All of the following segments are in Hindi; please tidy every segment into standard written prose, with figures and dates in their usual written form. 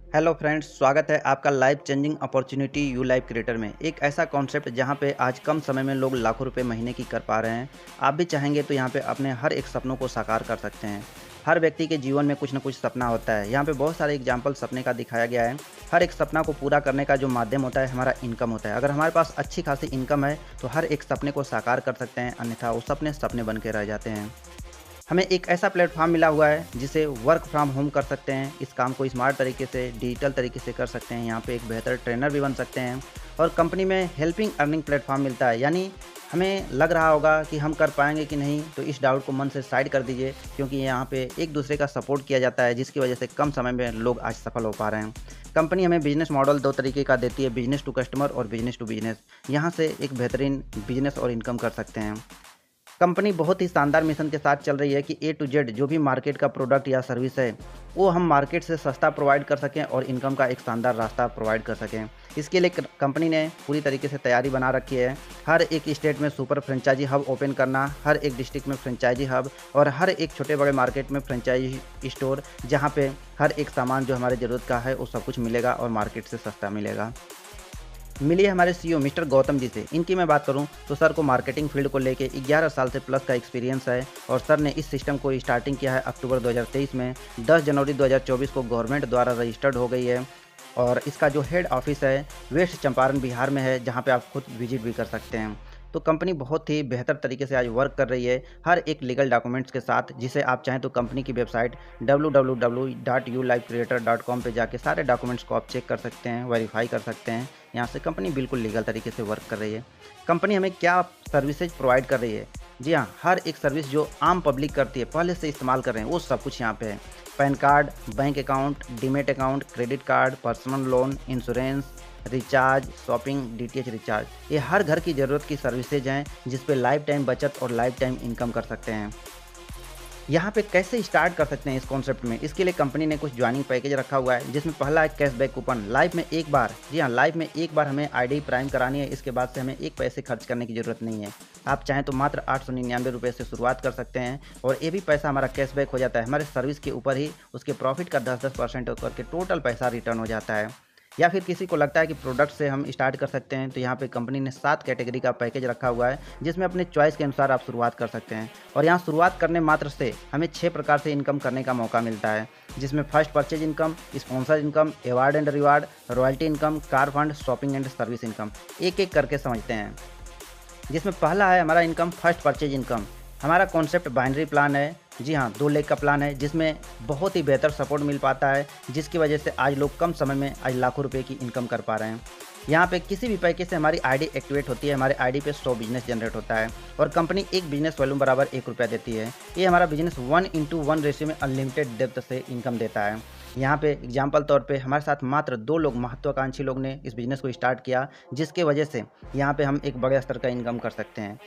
हेलो फ्रेंड्स, स्वागत है आपका life changing opportunity you life creator में। एक ऐसा कॉन्सेप्ट जहां पे आज कम समय में लोग लाखों रुपए महीने की कर पा रहे हैं। आप भी चाहेंगे तो यहां पे अपने हर एक सपनों को साकार कर सकते हैं। हर व्यक्ति के जीवन में कुछ ना कुछ सपना होता है। यहाँ पे बहुत सारे एग्जाम्पल सपने का दिखाया गया है। हर एक सपना को पूरा करने का जो माध्यम होता है हमारा इनकम होता है। अगर हमारे पास अच्छी खासी इनकम है तो हर एक सपने को साकार कर सकते हैं, अन्यथा वो सपने सपने बन के रह जाते हैं। हमें एक ऐसा प्लेटफॉर्म मिला हुआ है जिसे वर्क फ्रॉम होम कर सकते हैं। इस काम को स्मार्ट तरीके से, डिजिटल तरीके से कर सकते हैं। यहाँ पे एक बेहतर ट्रेनर भी बन सकते हैं और कंपनी में हेल्पिंग अर्निंग प्लेटफॉर्म मिलता है। यानी हमें लग रहा होगा कि हम कर पाएंगे कि नहीं, तो इस डाउट को मन से साइड कर दीजिए, क्योंकि यहाँ पे एक दूसरे का सपोर्ट किया जाता है, जिसकी वजह से कम समय में लोग आज सफल हो पा रहे हैं। कंपनी हमें बिजनेस मॉडल दो तरीके का देती है, बिजनेस टू कस्टमर और बिजनेस टू बिजनेस। यहाँ से एक बेहतरीन बिजनेस और इनकम कर सकते हैं। कंपनी बहुत ही शानदार मिशन के साथ चल रही है कि ए टू जेड जो भी मार्केट का प्रोडक्ट या सर्विस है वो हम मार्केट से सस्ता प्रोवाइड कर सकें और इनकम का एक शानदार रास्ता प्रोवाइड कर सकें। इसके लिए कंपनी ने पूरी तरीके से तैयारी बना रखी है। हर एक स्टेट में सुपर फ्रेंचाइजी हब ओपन करना, हर एक डिस्ट्रिक्ट में फ्रेंचाइजी हब और हर एक छोटे बड़े मार्केट में फ्रेंचाइजी स्टोर, जहाँ पे हर एक सामान जो हमारी ज़रूरत का है वो सब कुछ मिलेगा और मार्केट से सस्ता मिलेगा। मिली है हमारे सीईओ मिस्टर गौतम जी से। इनकी मैं बात करूं तो सर को मार्केटिंग फील्ड को लेके 11 साल से प्लस का एक्सपीरियंस है और सर ने इस सिस्टम को स्टार्टिंग किया है अक्टूबर 2023 में। 10 जनवरी 2024 को गवर्नमेंट द्वारा रजिस्टर्ड हो गई है और इसका जो हेड ऑफिस है वेस्ट चंपारण बिहार में है, जहां पे आप खुद विजिट भी कर सकते हैं। तो कंपनी बहुत ही बेहतर तरीके से आज वर्क कर रही है, हर एक लीगल डॉक्यूमेंट्स के साथ, जिसे आप चाहें तो कंपनी की वेबसाइट www.ulifecreator.com पे जाके सारे डॉक्यूमेंट्स को आप चेक कर सकते हैं, वेरीफाई कर सकते हैं। यहाँ से कंपनी बिल्कुल लीगल तरीके से वर्क कर रही है। कंपनी हमें क्या सर्विसेज प्रोवाइड कर रही है? जी हाँ, हर एक सर्विस जो आम पब्लिक करती है, पहले से इस्तेमाल कर रहे हैं, वो सब कुछ यहाँ पे है। Pan card, bank account, demat account, credit card, personal loan, insurance, recharge, shopping, DTH recharge, ये हर घर की ज़रूरत की सर्विसेज हैं जिस पे लाइफ टाइम बचत और लाइफ टाइम इनकम कर सकते हैं। यहाँ पे कैसे स्टार्ट कर सकते हैं इस कॉन्सेप्ट में? इसके लिए कंपनी ने कुछ ज्वाइनिंग पैकेज रखा हुआ है, जिसमें पहला है कैशबैक कूपन। लाइफ में एक बार, जी हाँ, लाइफ में एक बार हमें आईडी प्राइम करानी है। इसके बाद से हमें एक पैसे खर्च करने की ज़रूरत नहीं है। आप चाहें तो मात्र 899 रुपये से शुरुआत कर सकते हैं और ये भी पैसा हमारा कैशबैक हो जाता है। हमारे सर्विस के ऊपर ही उसके प्रॉफिट का 10% करके टोटल पैसा रिटर्न हो जाता है। या फिर किसी को लगता है कि प्रोडक्ट से हम स्टार्ट कर सकते हैं, तो यहाँ पे कंपनी ने 7 कैटेगरी का पैकेज रखा हुआ है, जिसमें अपने चॉइस के अनुसार आप शुरुआत कर सकते हैं। और यहाँ शुरुआत करने मात्र से हमें 6 प्रकार से इनकम करने का मौका मिलता है, जिसमें first purchase income, sponsor income, award and reward, royalty income, car fund, shopping and service income. एक एक करके समझते हैं। जिसमें पहला है हमारा इनकम फर्स्ट परचेज इनकम। हमारा कॉन्सेप्ट बाइनरी प्लान है। जी हाँ, 2 लेग का प्लान है, जिसमें बहुत ही बेहतर सपोर्ट मिल पाता है, जिसकी वजह से आज लोग कम समय में आज लाखों रुपए की इनकम कर पा रहे हैं। यहाँ पे किसी भी पैकेज से हमारी आईडी एक्टिवेट होती है, हमारे आईडी पे 100 बिजनेस जनरेट होता है और कंपनी एक बिजनेस वॉल्यूम बराबर 1 रुपया देती है। ये हमारा बिजनेस 1:1 रेशियो में अनलिमिटेड डेप्थ से इनकम देता है। यहाँ पे एग्जाम्पल तौर पे हमारे साथ मात्र 2 लोग, महत्वाकांक्षी लोग ने इस बिज़नेस को स्टार्ट किया, जिसके वजह से यहाँ पे हम एक बड़े स्तर का इनकम कर सकते हैं।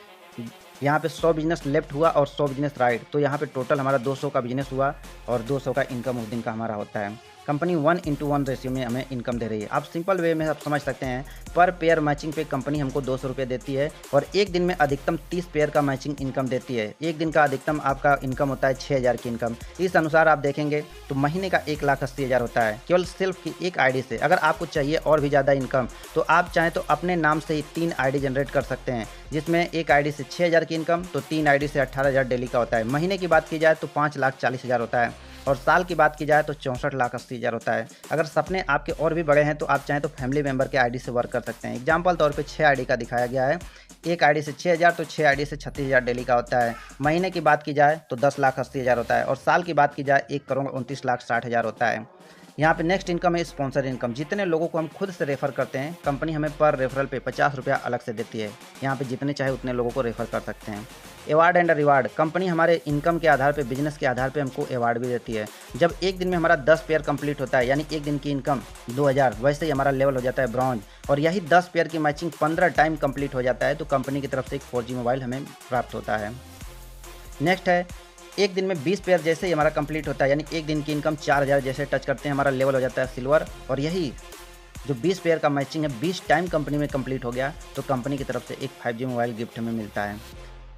यहाँ पे 100 बिजनेस लेफ्ट हुआ और 100 बिजनेस राइट, तो यहाँ पे टोटल हमारा 200 का बिजनेस हुआ और 200 का इनकम उस दिन का हमारा होता है। कंपनी 1:1 रेशियो में हमें इनकम दे रही है। आप सिंपल वे में आप समझ सकते हैं, पर पेयर मैचिंग पे कंपनी हमको 200 रुपये देती है और एक दिन में अधिकतम 30 पेयर का मैचिंग इनकम देती है। एक दिन का अधिकतम आपका इनकम होता है 6000 की इनकम। इस अनुसार आप देखेंगे तो महीने का 1,80,000 होता है, केवल सिर्फ की एक आईडी से। अगर आपको चाहिए और भी ज़्यादा इनकम, तो आप चाहें तो अपने नाम से ही 3 आईडी जनरेट कर सकते हैं, जिसमें एक आईडी से 6000 की इनकम, तो 3 आईडी से 18,000 डेली का होता है। महीने की बात की जाए तो 5,40,000 होता है और साल की बात की जाए तो 64,80,000 होता है। अगर सपने आपके और भी बड़े हैं तो आप चाहें तो फैमिली मेंबर के आईडी से वर्क कर सकते हैं। एग्जाम्पल तौर पे 6 आईडी का दिखाया गया है। एक आईडी से 6,000, तो 6 आईडी से 36,000 डेली का होता है। महीने की बात की जाए तो 10,80,000 होता है और साल की बात की जाए 1,29,60,000 होता है। यहाँ पे नेक्स्ट इनकम है स्पॉन्सर इनकम। जितने लोगों को हम खुद से रेफर करते हैं, कंपनी हमें पर रेफरल पे 50 रुपया अलग से देती है। यहाँ पे जितने चाहे उतने लोगों को रेफर कर सकते हैं। अवार्ड एंड रिवार्ड, कंपनी हमारे इनकम के आधार पे, बिजनेस के आधार पे हमको अवार्ड भी देती है। जब एक दिन में हमारा 10 पेयर कंप्लीट होता है, यानी एक दिन की इनकम 2000, वैसे ही हमारा लेवल हो जाता है ब्रॉन्ज और यही 10 पेयर की मैचिंग 15 टाइम कंप्लीट हो जाता है, तो कंपनी की तरफ से एक 4G मोबाइल हमें प्राप्त होता है। नेक्स्ट है एक दिन में 20 पेयर जैसे ही हमारा कंप्लीट होता है, यानी एक दिन की इनकम 4000 जैसे टच करते हैं, हमारा लेवल हो जाता है सिल्वर और यही जो 20 पेयर का मैचिंग है 20 टाइम कंपनी में कंप्लीट हो गया, तो कंपनी की तरफ से एक 5G मोबाइल गिफ्ट हमें मिलता है।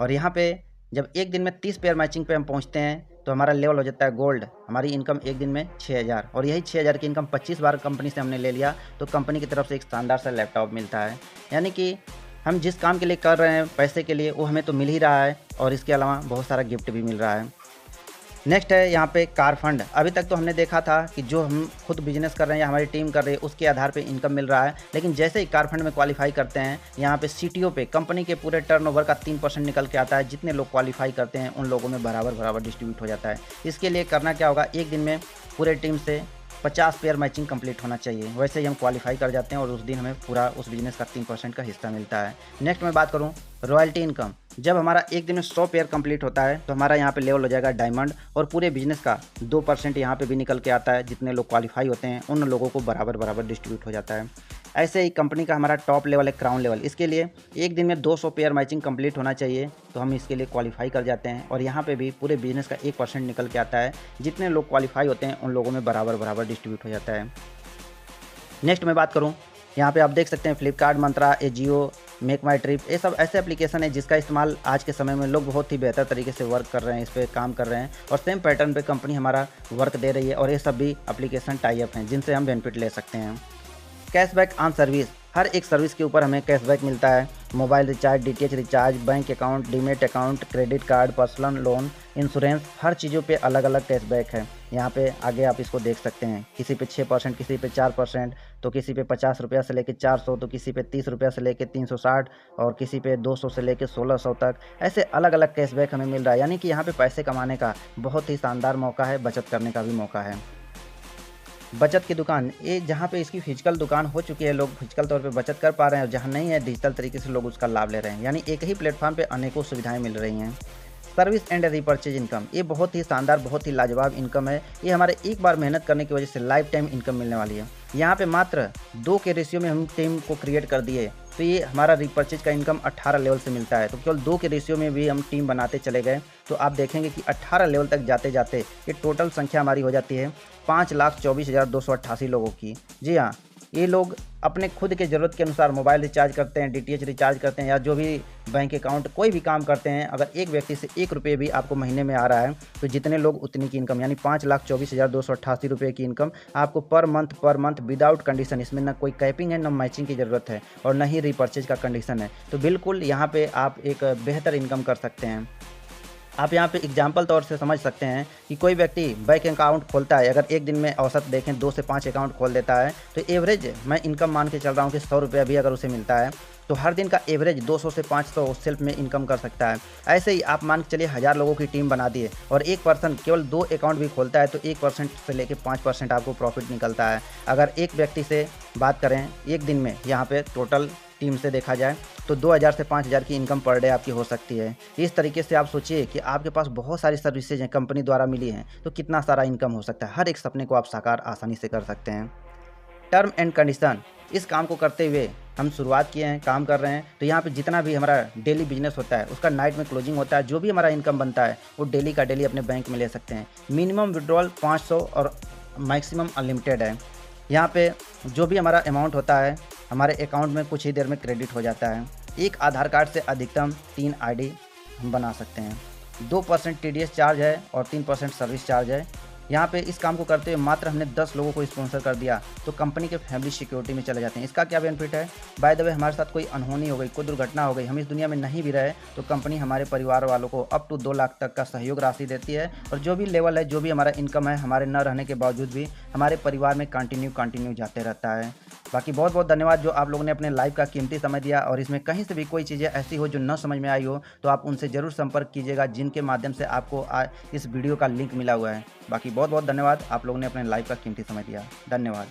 और यहाँ पे जब एक दिन में 30 पेयर मैचिंग पे हम पहुंचते हैं तो हमारा लेवल हो जाता है गोल्ड। हमारी इनकम एक दिन में 6000, और यही 6000 की इनकम 25 बार कंपनी से हमने ले लिया तो कंपनी की तरफ से एक शानदार सा लैपटॉप मिलता है। यानी कि हम जिस काम के लिए कर रहे हैं पैसे के लिए, वो हमें तो मिल ही रहा है और इसके अलावा बहुत सारा गिफ्ट भी मिल रहा है। नेक्स्ट है यहाँ पे कार फंड। अभी तक तो हमने देखा था कि जो हम खुद बिजनेस कर रहे हैं या हमारी टीम कर रही है उसके आधार पे इनकम मिल रहा है, लेकिन जैसे ही कार फंड में क्वालिफाई करते हैं यहाँ पे सीटीओ पे कंपनी के पूरे टर्नओवर का 3% निकल के आता है। जितने लोग क्वालिफाई करते हैं उन लोगों में बराबर डिस्ट्रीब्यूट हो जाता है। इसके लिए करना क्या होगा, एक दिन में पूरे टीम से 50 पेयर मैचिंग कंप्लीट होना चाहिए। वैसे ही हम क्वालिफाई कर जाते हैं और उस दिन हमें पूरा उस बिजनेस का 3% का हिस्सा मिलता है। नेक्स्ट मैं बात करूं रॉयल्टी इनकम। जब हमारा एक दिन में 100 पेयर कंप्लीट होता है तो हमारा यहाँ पे लेवल हो जाएगा डायमंड, और पूरे बिजनेस का 2% यहाँ पे भी निकल के आता है। जितने लोग क्वालिफाई होते हैं उन लोगों को बराबर डिस्ट्रीब्यूट हो जाता है। ऐसे ही कंपनी का हमारा टॉप लेवल है क्राउन लेवल। इसके लिए एक दिन में 200 पेयर मैचिंग कंप्लीट होना चाहिए तो हम इसके लिए क्वालिफाई कर जाते हैं, और यहाँ पे भी पूरे बिजनेस का 1% निकल के आता है। जितने लोग क्वालिफाई होते हैं उन लोगों में बराबर डिस्ट्रीब्यूट हो जाता है। नेक्स्ट मैं बात करूँ, यहाँ पे आप देख सकते हैं फ्लिपकार्ट, मंत्रा, एजियो, मेक माई ट्रिप, ये सब ऐसे एप्लीकेशन है जिसका इस्तेमाल आज के समय में लोग बहुत ही बेहतर तरीके से वर्क कर रहे हैं, इस पर काम कर रहे हैं और सेम पैटर्न पे कंपनी हमारा वर्क दे रही है। और ये सब भी एप्लीकेशन टाई अप हैं जिनसे हम बेनिफिट ले सकते हैं। कैशबैक ऑन सर्विस, हर एक सर्विस के ऊपर हमें कैशबैक मिलता है। Mobile recharge, DTH recharge, bank account, demat account, credit card, personal loan, insurance, हर चीज़ों पे अलग अलग कैशबैक है। यहाँ पे आगे आप इसको देख सकते हैं, किसी पे 6%, किसी पे 4%, तो किसी पे 50 रुपया से लेकर 400, तो किसी पे 30 रुपया से लेकर 360, और किसी पे 200 से लेकर 1600 तक। ऐसे अलग अलग कैशबैक हमें मिल रहा है। यानी कि यहाँ पे पैसे कमाने का बहुत ही शानदार मौका है, बचत करने का भी मौका है। बचत की दुकान, ये जहाँ पे इसकी फिजिकल दुकान हो चुकी है, लोग फिजिकल तौर पे बचत कर पा रहे हैं, और जहाँ नहीं है डिजिटल तरीके से लोग उसका लाभ ले रहे हैं। यानी एक ही प्लेटफॉर्म पे अनेकों सुविधाएं मिल रही हैं। सर्विस एंड रिपर्चेज इनकम, ये बहुत ही शानदार, बहुत ही लाजवाब इनकम है। ये हमारे एक बार मेहनत करने की वजह से लाइफ टाइम इनकम मिलने वाली है। यहाँ पे मात्र 2 के रेशियो में हम टीम को क्रिएट कर दिए तो ये हमारा रिपर्चेज का इनकम 18 लेवल से मिलता है। तो केवल 2 के रेशियो में भी हम टीम बनाते चले गए तो आप देखेंगे कि 18 लेवल तक जाते जाते ये टोटल संख्या हमारी हो जाती है 5,24,288 लोगों की। जी हाँ, ये लोग अपने खुद के ज़रूरत के अनुसार मोबाइल रिचार्ज करते हैं, डीटीएच रिचार्ज करते हैं, या जो भी बैंक अकाउंट कोई भी काम करते हैं। अगर एक व्यक्ति से 1 रुपये भी आपको महीने में आ रहा है तो जितने लोग उतनी की इनकम, यानी 5,24,288 रुपये की इनकम आपको पर मंथ विदाउट कंडीशन। इसमें ना कोई कैपिंग है, ना मैचिंग की ज़रूरत है, और ना ही रीपर्चेज का कंडीशन है। तो बिल्कुल यहाँ पे आप एक बेहतर इनकम कर सकते हैं। आप यहाँ पे एग्जाम्पल तौर से समझ सकते हैं कि कोई व्यक्ति बैंक अकाउंट खोलता है, अगर एक दिन में औसत देखें 2 से 5 अकाउंट खोल देता है तो एवरेज मैं इनकम मान के चल रहा हूँ कि 100 रुपया भी अगर उसे मिलता है तो हर दिन का एवरेज 200 से 500 सेल्फ में इनकम कर सकता है। ऐसे ही आप मान के चलिए 1000 लोगों की टीम बना दिए और एक पर्सन केवल 2 अकाउंट भी खोलता है तो 1% से लेकर 5% आपको प्रॉफिट निकलता है। अगर एक व्यक्ति से बात करें एक दिन में, यहाँ पे टोटल टीम से देखा जाए तो 2000 से 5000 की इनकम पर डे आपकी हो सकती है। इस तरीके से आप सोचिए कि आपके पास बहुत सारी सर्विसेज हैं कंपनी द्वारा मिली हैं तो कितना सारा इनकम हो सकता है। हर एक सपने को आप साकार आसानी से कर सकते हैं। टर्म एंड कंडीशन, इस काम को करते हुए हम शुरुआत किए हैं, काम कर रहे हैं, तो यहाँ पे जितना भी हमारा डेली बिजनेस होता है उसका नाइट में क्लोजिंग होता है। जो भी हमारा इनकम बनता है वो डेली का डेली अपने बैंक में ले सकते हैं। मिनिमम विड्रॉल 500 और मैक्सिमम अनलिमिटेड है। यहाँ पे जो भी हमारा अमाउंट होता है हमारे अकाउंट में कुछ ही देर में क्रेडिट हो जाता है। एक आधार कार्ड से अधिकतम 3 आईडी हम बना सकते हैं। 2% टीडीएस चार्ज है और 3% सर्विस चार्ज है। यहाँ पे इस काम को करते हुए मात्र हमने 10 लोगों को स्पॉन्सर कर दिया तो कंपनी के फैमिली सिक्योरिटी में चले जाते हैं। इसका क्या बेनिफिट है, बाय द वे हमारे साथ कोई अनहोनी हो गई, कोई दुर्घटना हो गई, हम इस दुनिया में नहीं भी रहे तो कंपनी हमारे परिवार वालों को अप टू 2 लाख तक का सहयोग राशि देती है। और जो भी लेवल है, जो भी हमारा इनकम है, हमारे न रहने के बावजूद भी हमारे परिवार में कंटिन्यू जाते रहता है। बाकी बहुत बहुत धन्यवाद जो आप लोगों ने अपने लाइफ का कीमती समय दिया, और इसमें कहीं से भी कोई चीज़ें ऐसी हो जो न समझ में आई हो तो आप उनसे ज़रूर संपर्क कीजिएगा जिनके माध्यम से आपको इस वीडियो का लिंक मिला हुआ है। बाकी बहुत बहुत धन्यवाद, आप लोगों ने अपने लाइफ का कीमती समय दिया। धन्यवाद।